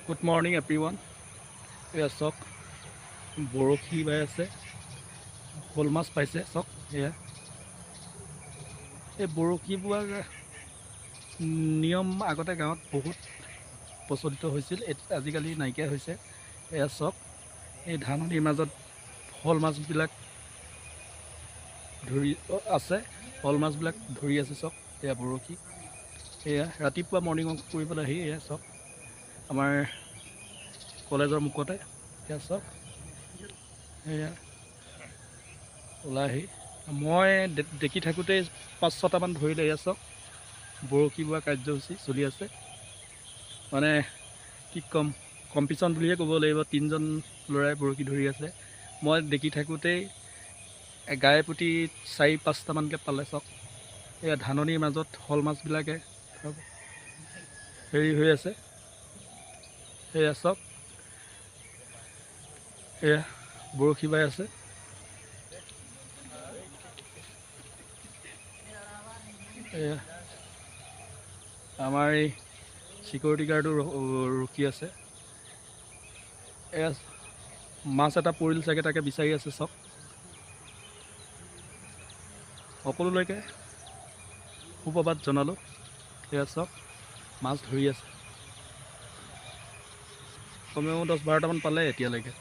Good morning everyone. এয়া চাওক, বৰশী বাই আছে, শ'ল মাছ পাইছে। চাওক এয়া এই বৰশী বোৱাৰ নিয়ম আগতে গাঁৱত বহুত প্ৰচলিত হৈছিল, আজিকালি নাইকিয়া হৈছে। এয়া চাওক, এই ধাননিৰ মাজত শ'ল মাছবিলাক ধৰি আছে, শ'ল মাছবিলাক ধৰি আছে। চাওক এয়া বৰশী। এয়া ৰাতিপুৱা মৰ্ণিং ৱাক কৰিবলৈ আহি এয়া চাওক আমাৰ কলেজৰ মুখতে। এয়া চাওক, এয়া ওলাই আহি মই দেখি থাকোঁতেই 5-6টামান ধৰিলে। এয়া চাওক, বৰশী বোৱা কাৰ্যসূচী চলি আছে। মানে কি ক'ম, কম্পিটিশ্যন বুলিয়ে ক'ব লাগিব। 3জন ল'ৰাই বৰশী ধৰি আছে। মই দেখি থাকোঁতেই গায়ে প্ৰতি 4-5টামানকৈ পালে। চাওক এয়া ধাননিৰ মাজত শ'ল মাছবিলাকে হেৰি হৈ আছে। এয়া চাওক, এয়া বৰশী বাই আছে। এয়া আমাৰ এই চিকিউৰিটি গাৰ্ডো ৰখি আছে। এয়া মাছ এটা পৰিল চাগে, তাকে বিচাৰি আছে। চাওক, সকলোলৈকে সুপ্ৰভাত জনালোঁ। এয়া চাওক, মাছ ধৰি আছে। কমেও 10-12টামান পালে এতিয়ালৈকে।